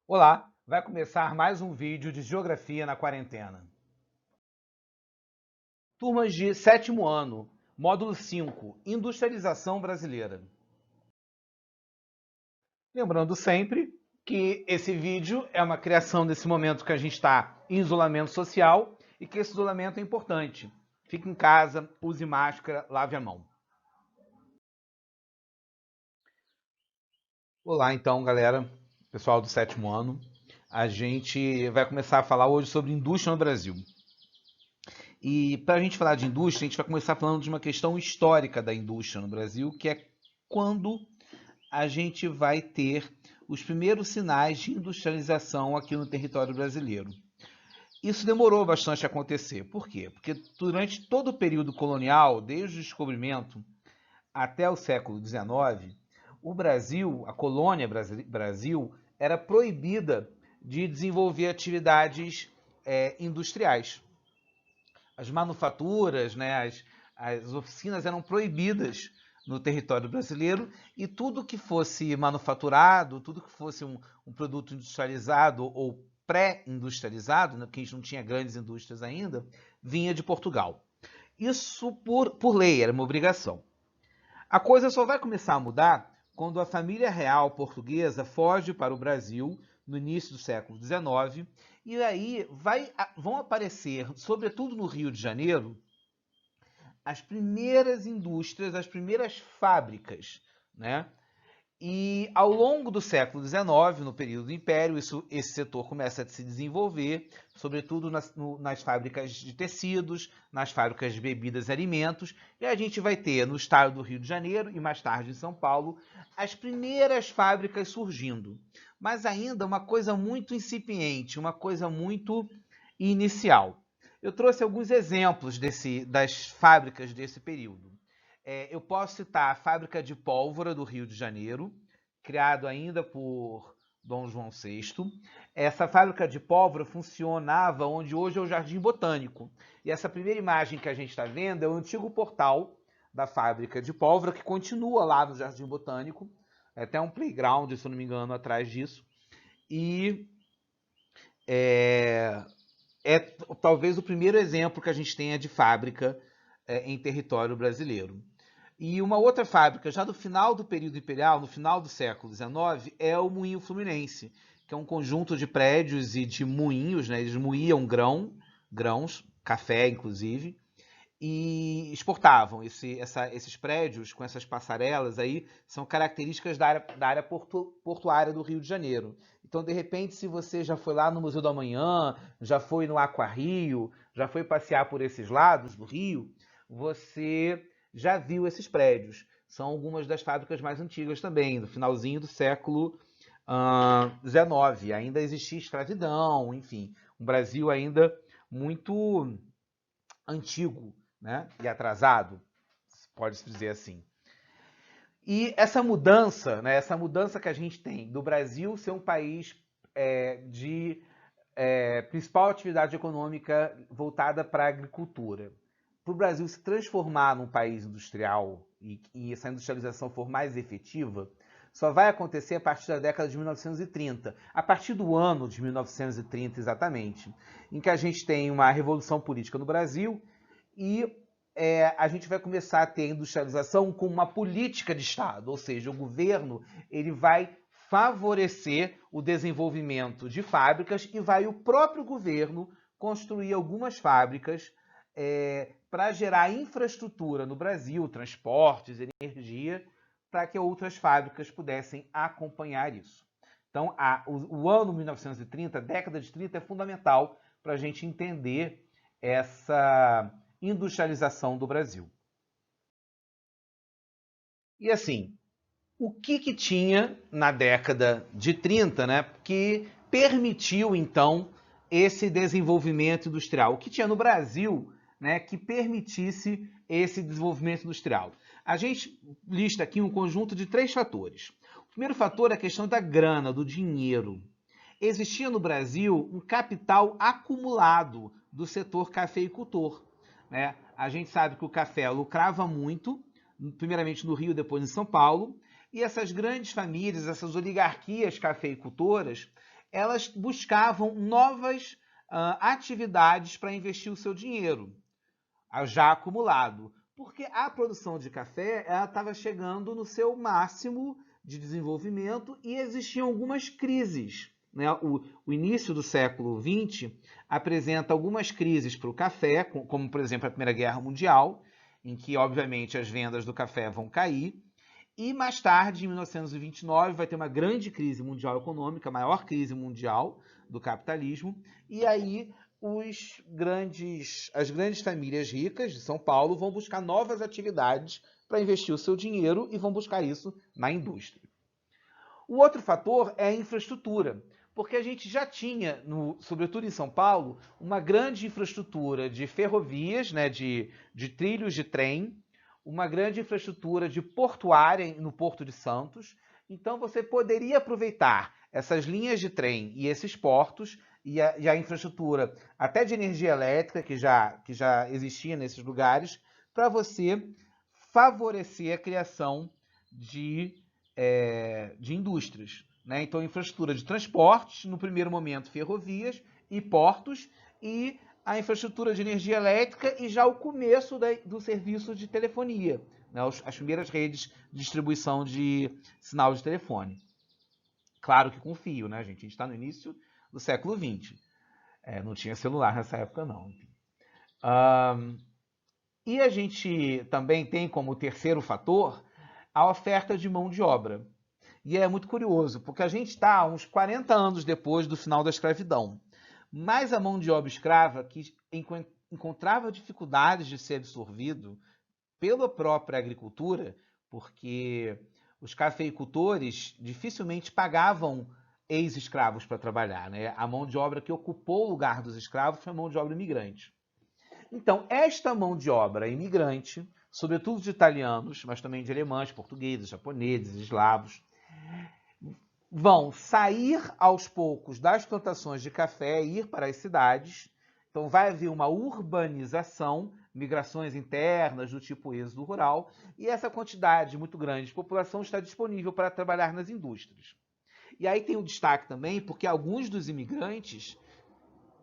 Olá, vai começar mais um vídeo de Geografia na Quarentena. Turmas de sétimo ano, módulo 5, Industrialização Brasileira. Lembrando sempre que esse vídeo é uma criação desse momento que a gente está em isolamento social e que esse isolamento é importante. Fique em casa, use máscara, lave a mão. Olá então, galera, pessoal do sétimo ano. A gente vai começar a falar hoje sobre indústria no Brasil. E para a gente falar de indústria, a gente vai começar falando de uma questão histórica da indústria no Brasil, que é quando a gente vai ter os primeiros sinais de industrialização aqui no território brasileiro. Isso demorou bastante a acontecer. Por quê? Porque durante todo o período colonial, desde o descobrimento até o século XIX, o Brasil, a colônia Brasil, era proibida de desenvolver atividades industriais. As manufaturas, né, as oficinas eram proibidas no território brasileiro e tudo que fosse manufaturado, tudo que fosse um produto industrializado ou pré-industrializado, né, porque a gente não tinha grandes indústrias ainda, vinha de Portugal. Isso por lei, era uma obrigação. A coisa só vai começar a mudar quando a família real portuguesa foge para o Brasil no início do século XIX, e aí vão aparecer, sobretudo no Rio de Janeiro, as primeiras indústrias, as primeiras fábricas, né? E ao longo do século XIX, no período do Império, esse setor começa a se desenvolver, sobretudo nas fábricas de tecidos, nas fábricas de bebidas e alimentos, e a gente vai ter no estado do Rio de Janeiro e mais tarde em São Paulo as primeiras fábricas surgindo, mas ainda uma coisa muito incipiente, uma coisa muito inicial. Eu trouxe alguns exemplos das fábricas desse período. Eu posso citar a fábrica de pólvora do Rio de Janeiro, criado ainda por Dom João VI. Essa fábrica de pólvora funcionava onde hoje é o Jardim Botânico. E essa primeira imagem que a gente está vendo é o antigo portal da fábrica de pólvora, que continua lá no Jardim Botânico. É até um playground, se eu não me engano, atrás disso. E é talvez o primeiro exemplo que a gente tenha de fábrica em território brasileiro. E uma outra fábrica, já no final do período imperial, no final do século XIX, é o Moinho Fluminense, que é um conjunto de prédios e de moinhos, né? Eles moíam grãos, café inclusive, e exportavam. Esses prédios com essas passarelas aí são características da área portuária do Rio de Janeiro. Então, de repente, se você já foi lá no Museu do Amanhã, já foi no Aqua Rio, já foi passear por esses lados do Rio, você já viu esses prédios. São algumas das fábricas mais antigas também, do finalzinho do século XIX. Ainda existia escravidão, enfim, um Brasil ainda muito antigo, né, e atrasado, pode-se dizer assim. E essa mudança que a gente tem do Brasil ser um país de principal atividade econômica voltada para a agricultura, para o Brasil se transformar num país industrial e essa industrialização for mais efetiva, só vai acontecer a partir da década de 1930, a partir do ano de 1930 exatamente, em que a gente tem uma revolução política no Brasil e a gente vai começar a ter a industrialização com uma política de Estado, ou seja, o governo ele vai favorecer o desenvolvimento de fábricas e vai o próprio governo construir algumas fábricas para gerar infraestrutura no Brasil, transportes, energia, para que outras fábricas pudessem acompanhar isso. Então, o ano 1930, a década de 30, é fundamental para a gente entender essa industrialização do Brasil. E assim, o que tinha na década de 30, né, que permitiu então esse desenvolvimento industrial? O que tinha no Brasil, né, que permitisse esse desenvolvimento industrial? A gente lista aqui um conjunto de 3 fatores. O primeiro fator é a questão da grana, do dinheiro. Existia no Brasil um capital acumulado do setor cafeicultor, né? A gente sabe que o café lucrava muito, primeiramente no Rio, depois em São Paulo, e essas grandes famílias, essas oligarquias cafeicultoras, elas buscavam novas atividades para investir o seu dinheiro, já acumulado. Porque a produção de café estava chegando no seu máximo de desenvolvimento e existiam algumas crises. Né? O início do século XX apresenta algumas crises para o café, como, por exemplo, a Primeira Guerra Mundial, em que, obviamente, as vendas do café vão cair. E mais tarde, em 1929, vai ter uma grande crise mundial econômica, a maior crise mundial do capitalismo. E aí as grandes famílias ricas de São Paulo vão buscar novas atividades para investir o seu dinheiro e vão buscar isso na indústria. O outro fator é a infraestrutura, porque a gente já tinha, sobretudo em São Paulo, uma grande infraestrutura de ferrovias, né, de trilhos de trem, uma grande infraestrutura de portuária no Porto de Santos. Então você poderia aproveitar essas linhas de trem e esses portos e a infraestrutura até de energia elétrica que já existia nesses lugares para você favorecer a criação de indústrias. Né? Então, infraestrutura de transportes, no primeiro momento ferrovias e portos, e a infraestrutura de energia elétrica e já o começo do serviço de telefonia, né? As primeiras redes de distribuição de sinal de telefone. Claro que com fio, né, gente? A gente está no início do século XX. Não tinha celular nessa época, não. E a gente também tem como terceiro fator a oferta de mão de obra. E é muito curioso, porque a gente está uns 40 anos depois do final da escravidão. Mas a mão de obra escrava, que encontrava dificuldades de ser absorvido pela própria agricultura, porque os cafeicultores dificilmente pagavam ex-escravos para trabalhar. Né? A mão de obra que ocupou o lugar dos escravos foi a mão de obra imigrante. Então, esta mão de obra imigrante, sobretudo de italianos, mas também de alemães, portugueses, japoneses, eslavos, vão sair aos poucos das plantações de café e ir para as cidades. Então vai haver uma urbanização, migrações internas do tipo êxodo rural, e essa quantidade muito grande de população está disponível para trabalhar nas indústrias. E aí tem um destaque também, porque alguns dos imigrantes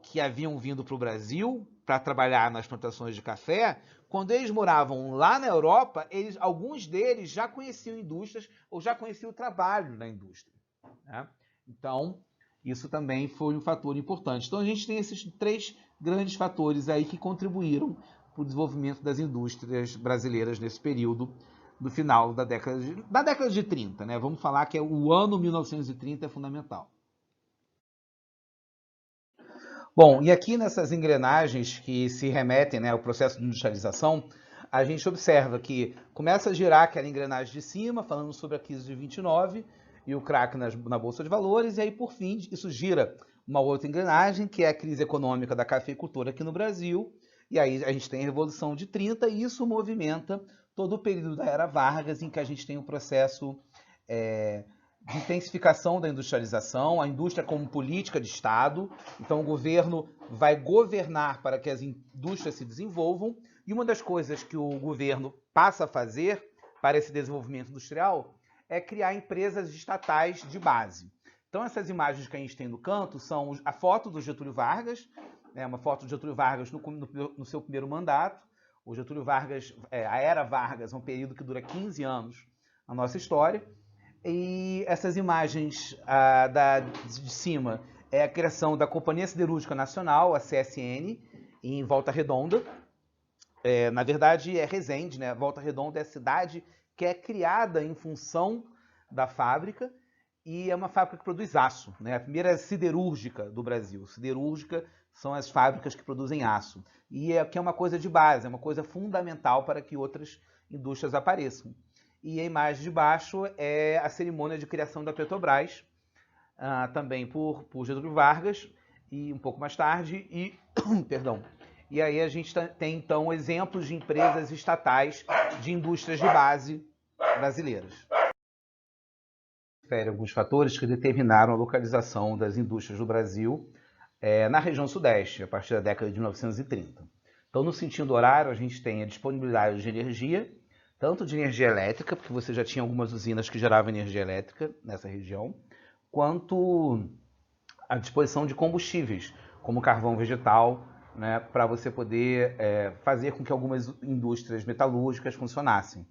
que haviam vindo para o Brasil para trabalhar nas plantações de café, quando eles moravam lá na Europa, alguns deles já conheciam indústrias ou já conheciam o trabalho na indústria. Né? Então, isso também foi um fator importante. Então, a gente tem esses três grandes fatores aí que contribuíram para o desenvolvimento das indústrias brasileiras nesse período do final da década de 30. Né? Vamos falar que o ano 1930 é fundamental. Bom, e aqui nessas engrenagens que se remetem, né, ao processo de industrialização, a gente observa que começa a girar aquela engrenagem de cima, falando sobre a crise de 29 e o crack na Bolsa de Valores, e aí, por fim, isso gira uma outra engrenagem, que é a crise econômica da cafeicultura aqui no Brasil, e aí a gente tem a Revolução de 30, e isso movimenta todo o período da Era Vargas, em que a gente tem um processo de intensificação da industrialização, a indústria como política de Estado. Então, o governo vai governar para que as indústrias se desenvolvam, e uma das coisas que o governo passa a fazer para esse desenvolvimento industrial é criar empresas estatais de base. Então, essas imagens que a gente tem no canto são a foto do Getúlio Vargas, uma foto do Getúlio Vargas no seu primeiro mandato. O Getúlio Vargas, a Era Vargas, é um período que dura 15 anos na nossa história. E essas imagens de cima é a criação da Companhia Siderúrgica Nacional, a CSN, em Volta Redonda. Na verdade, é Resende, né? Volta Redonda é a cidade que é criada em função da fábrica, e é uma fábrica que produz aço, né? A primeira siderúrgica do Brasil. Siderúrgica são as fábricas que produzem aço. E que é uma coisa de base, é uma coisa fundamental para que outras indústrias apareçam. E a imagem de baixo é a cerimônia de criação da Petrobras, também por Getúlio Vargas, e um pouco mais tarde, perdão. E aí a gente tem, então, exemplos de empresas estatais de indústrias de base brasileiras. Refere alguns fatores que determinaram a localização das indústrias do Brasil na região sudeste, a partir da década de 1930. Então, no sentido horário, a gente tem a disponibilidade de energia, tanto de energia elétrica, porque você já tinha algumas usinas que geravam energia elétrica nessa região, quanto à disposição de combustíveis, como carvão vegetal, né, para você poder fazer com que algumas indústrias metalúrgicas funcionassem.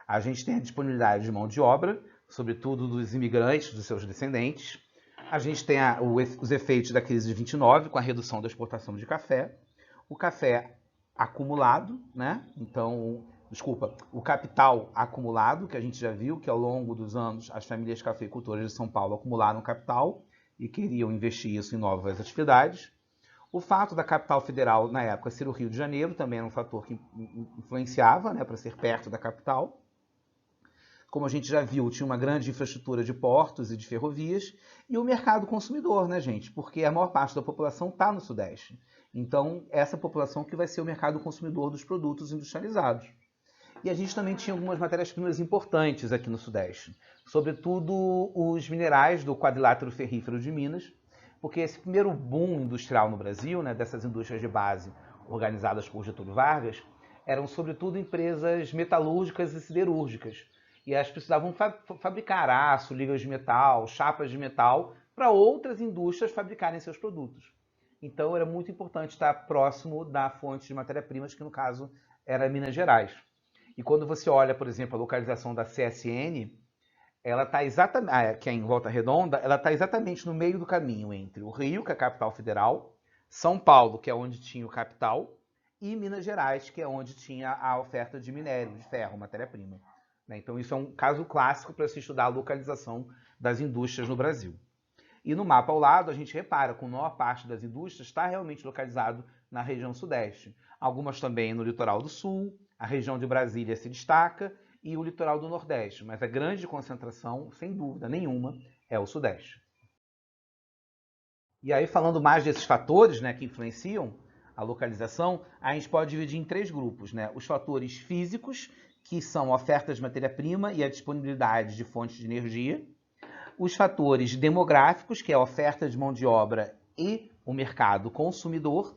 A gente tem a disponibilidade de mão de obra, sobretudo dos imigrantes, dos seus descendentes. A gente tem os efeitos da crise de 29, com a redução da exportação de café. O café acumulado, né? Então, o capital acumulado, que a gente já viu que ao longo dos anos as famílias cafeicultoras de São Paulo acumularam capital e queriam investir isso em novas atividades. O fato da capital federal, na época, ser o Rio de Janeiro, também era um fator que influenciava, né, para ser perto da capital. Como a gente já viu, tinha uma grande infraestrutura de portos e de ferrovias. E o mercado consumidor, né, gente? Porque a maior parte da população está no Sudeste. Então, essa população que vai ser o mercado consumidor dos produtos industrializados. E a gente também tinha algumas matérias-primas importantes aqui no Sudeste. Sobretudo os minerais do quadrilátero ferrífero de Minas, porque esse primeiro boom industrial no Brasil, né, dessas indústrias de base organizadas por Getúlio Vargas, eram sobretudo empresas metalúrgicas e siderúrgicas. E elas precisavam fabricar aço, ligas de metal, chapas de metal, para outras indústrias fabricarem seus produtos. Então era muito importante estar próximo da fonte de matéria-primas, que no caso era Minas Gerais. E quando você olha, por exemplo, a localização da CSN, ela está exatamente, que é em Volta Redonda, ela está exatamente no meio do caminho entre o Rio, que é a capital federal, São Paulo, que é onde tinha o capital, e Minas Gerais, que é onde tinha a oferta de minério, de ferro, matéria-prima. Então isso é um caso clássico para se estudar a localização das indústrias no Brasil. E no mapa ao lado a gente repara que a maior parte das indústrias está realmente localizado na região sudeste. Algumas também no litoral do sul, a região de Brasília se destaca e o litoral do nordeste, mas a grande concentração, sem dúvida nenhuma, é o sudeste. E aí, falando mais desses fatores, né, que influenciam a localização, a gente pode dividir em três grupos, né? Os fatores físicos, que são a oferta de matéria-prima e a disponibilidade de fontes de energia. Os fatores demográficos, que é a oferta de mão de obra e o mercado consumidor.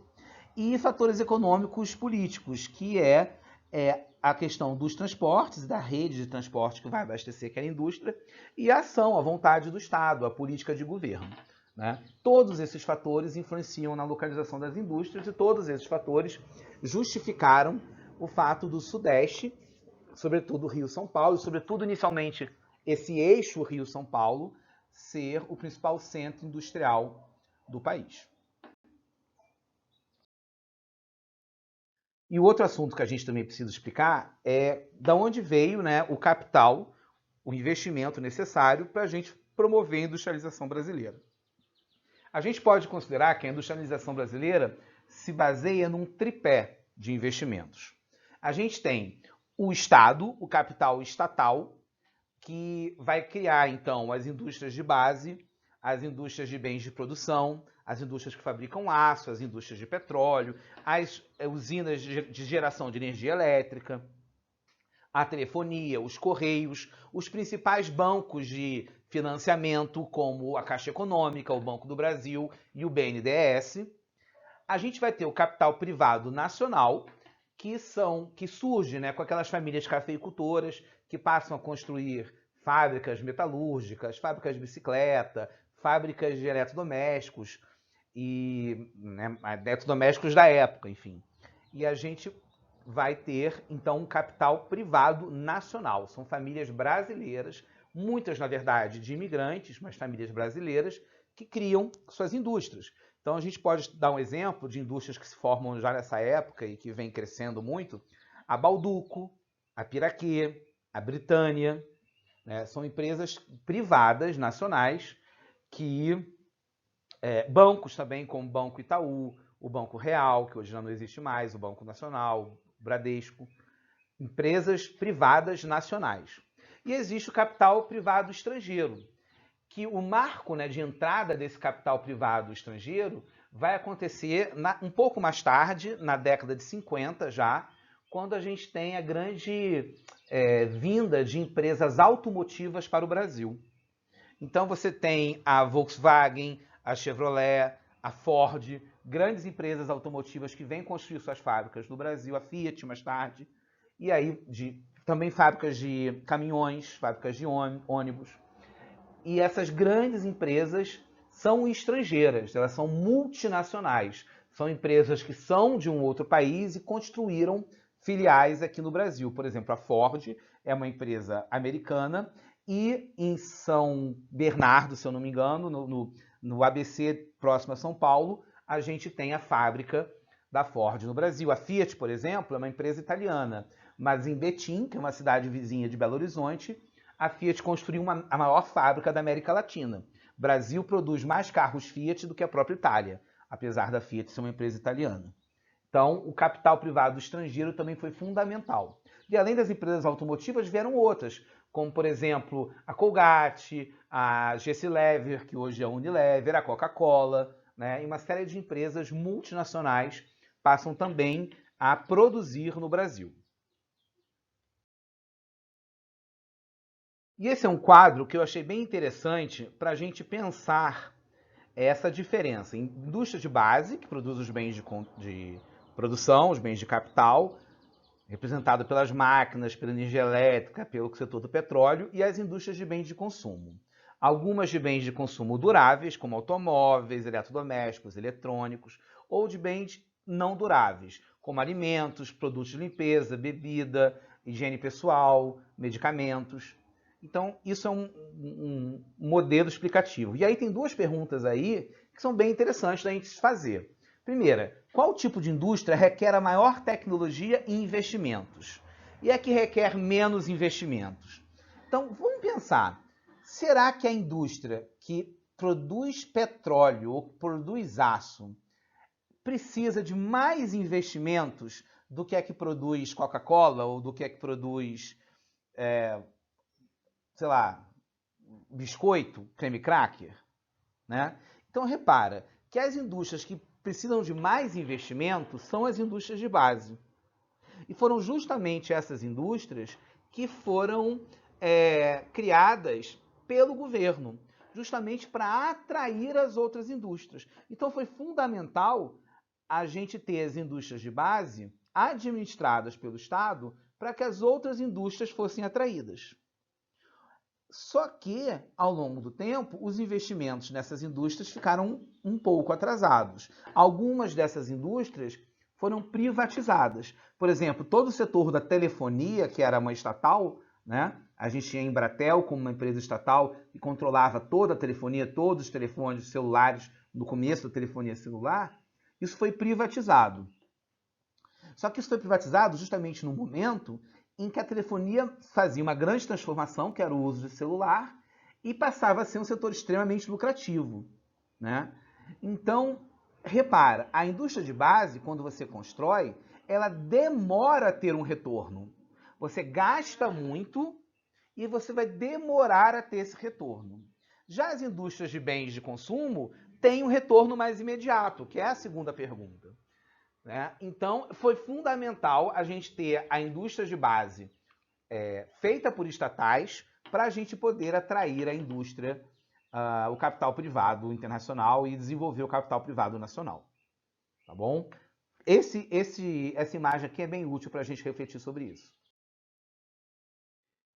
E fatores econômicos políticos, que é a questão dos transportes, da rede de transporte que vai abastecer aquela indústria, e a ação, a vontade do Estado, a política de governo. Né? Todos esses fatores influenciam na localização das indústrias e todos esses fatores justificaram o fato do Sudeste, sobretudo Rio-São Paulo, e sobretudo inicialmente esse eixo Rio-São Paulo, ser o principal centro industrial do país. E o outro assunto que a gente também precisa explicar é de onde veio, né, o capital, o investimento necessário para a gente promover a industrialização brasileira. A gente pode considerar que a industrialização brasileira se baseia num tripé de investimentos. A gente tem o Estado, o capital estatal, que vai criar, então, as indústrias de base, as indústrias de bens de produção, as indústrias que fabricam aço, as indústrias de petróleo, as usinas de geração de energia elétrica, a telefonia, os correios, os principais bancos de financiamento, como a Caixa Econômica, o Banco do Brasil e o BNDES. A gente vai ter o capital privado nacional, que surge, né, com aquelas famílias cafeicultoras que passam a construir fábricas metalúrgicas, fábricas de bicicleta, fábricas de eletrodomésticos, e eletrodomésticos da época, enfim. E a gente vai ter, então, um capital privado nacional. São famílias brasileiras, muitas, na verdade, de imigrantes, mas famílias brasileiras, que criam suas indústrias. Então, a gente pode dar um exemplo de indústrias que se formam já nessa época e que vem crescendo muito. A Balduco, a Piraquê, a Britânia, né? São empresas privadas, nacionais, que bancos também, como o Banco Itaú, o Banco Real, que hoje já não existe mais, o Banco Nacional, o Bradesco, empresas privadas nacionais. E existe o capital privado estrangeiro, que o marco, né, de entrada desse capital privado estrangeiro vai acontecer um pouco mais tarde, na década de 50 já, quando a gente tem a grande vinda de empresas automotivas para o Brasil. Então você tem a Volkswagen, a Chevrolet, a Ford, grandes empresas automotivas que vêm construir suas fábricas no Brasil, a Fiat mais tarde, e aí também fábricas de caminhões, fábricas de ônibus. E essas grandes empresas são estrangeiras, elas são multinacionais. São empresas que são de um outro país e construíram filiais aqui no Brasil. Por exemplo, a Ford é uma empresa americana e em São Bernardo, se eu não me engano, no ABC próximo a São Paulo, a gente tem a fábrica da Ford no Brasil. A Fiat, por exemplo, é uma empresa italiana, mas em Betim, que é uma cidade vizinha de Belo Horizonte, a Fiat construiu a maior fábrica da América Latina. O Brasil produz mais carros Fiat do que a própria Itália, apesar da Fiat ser uma empresa italiana. Então, o capital privado estrangeiro também foi fundamental. E além das empresas automotivas, vieram outras, como, por exemplo, a Colgate, a GC Lever, que hoje é a Unilever, a Coca-Cola, né? E uma série de empresas multinacionais passam também a produzir no Brasil. E esse é um quadro que eu achei bem interessante para a gente pensar essa diferença. Indústria de base, que produz os bens de produção, os bens de capital, representado pelas máquinas, pela energia elétrica, pelo setor do petróleo, e as indústrias de bens de consumo. Algumas de bens de consumo duráveis, como automóveis, eletrodomésticos, eletrônicos, ou de bens não duráveis, como alimentos, produtos de limpeza, bebida, higiene pessoal, medicamentos. Então, isso é um modelo explicativo. E aí tem duas perguntas aí que são bem interessantes da gente fazer. Primeira, qual tipo de indústria requer a maior tecnologia e investimentos? E a que requer menos investimentos? Então, vamos pensar. Será que a indústria que produz petróleo ou produz aço precisa de mais investimentos do que a que produz Coca-Cola ou do que a que produz, sei lá, biscoito, creme cracker? Né? Então, repara que as indústrias que precisam de mais investimento são as indústrias de base. E foram justamente essas indústrias que foram criadas pelo governo, justamente para atrair as outras indústrias. Então foi fundamental a gente ter as indústrias de base administradas pelo Estado para que as outras indústrias fossem atraídas. Só que, ao longo do tempo, os investimentos nessas indústrias ficaram um pouco atrasados. Algumas dessas indústrias foram privatizadas. Por exemplo, todo o setor da telefonia, que era uma estatal, né? A gente tinha a Embratel como uma empresa estatal que controlava toda a telefonia, todos os telefones celulares no começo da telefonia celular. Isso foi privatizado. Só que isso foi privatizado justamente no momento em que a telefonia fazia uma grande transformação, que era o uso de celular, e passava a ser um setor extremamente lucrativo, né? Então, repara, a indústria de base, quando você constrói, ela demora a ter um retorno. Você gasta muito e você vai demorar a ter esse retorno. Já as indústrias de bens de consumo têm um retorno mais imediato, que é a segunda pergunta. Né? Então, foi fundamental a gente ter a indústria de base feita por estatais para a gente poder atrair a indústria, o capital privado internacional e desenvolver o capital privado nacional. Tá bom? Essa imagem aqui é bem útil para a gente refletir sobre isso.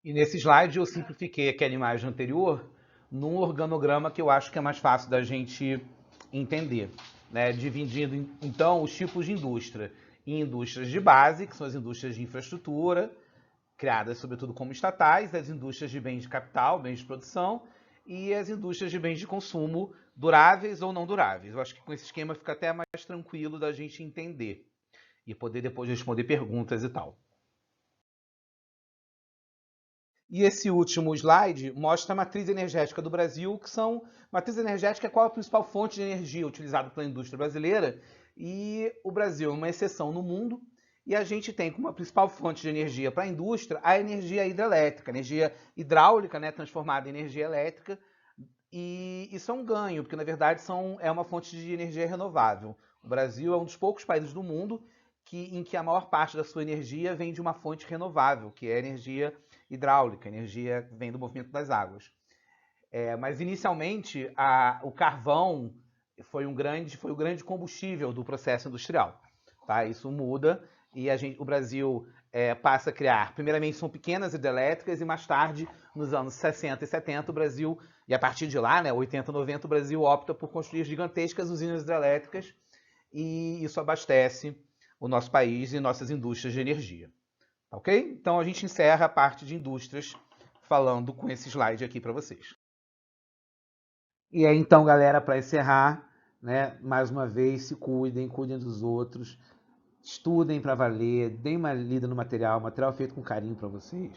E nesse slide eu simplifiquei aquela imagem anterior num organograma que eu acho que é mais fácil da gente entender, né? Dividindo então os tipos de indústria em indústrias de base, que são as indústrias de infraestrutura, criadas sobretudo como estatais, as indústrias de bens de capital, bens de produção, e as indústrias de bens de consumo duráveis ou não duráveis. Eu acho que com esse esquema fica até mais tranquilo da gente entender e poder depois responder perguntas e tal. E esse último slide mostra a matriz energética do Brasil, que são... Matriz energética é qual a principal fonte de energia utilizada pela indústria brasileira, e o Brasil é uma exceção no mundo, e a gente tem como a principal fonte de energia para a indústria a energia hidrelétrica, a energia hidráulica, né, transformada em energia elétrica, e isso é um ganho, porque na verdade é uma fonte de energia renovável. O Brasil é um dos poucos países do mundo em que a maior parte da sua energia vem de uma fonte renovável, que é a energia hidráulica, a energia que vem do movimento das águas. Mas inicialmente o carvão foi o grande combustível do processo industrial. Tá? Isso muda e o Brasil passa a criar, primeiramente são pequenas hidrelétricas, e mais tarde, nos anos 60 e 70, o Brasil, e a partir de lá, né, 80, 90, o Brasil opta por construir gigantescas usinas hidrelétricas, e isso abastece o nosso país e nossas indústrias de energia. Tá ok? Então a gente encerra a parte de indústrias falando com esse slide aqui para vocês. E aí então, galera, para encerrar, né, mais uma vez, se cuidem, cuidem dos outros, estudem para valer, deem uma lida no material, material feito com carinho para vocês.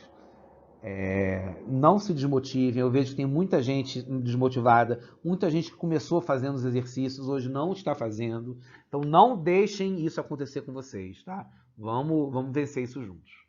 Não se desmotivem, eu vejo que tem muita gente desmotivada, muita gente que começou fazendo os exercícios, hoje não está fazendo. Então não deixem isso acontecer com vocês, tá? Vamos vencer isso juntos.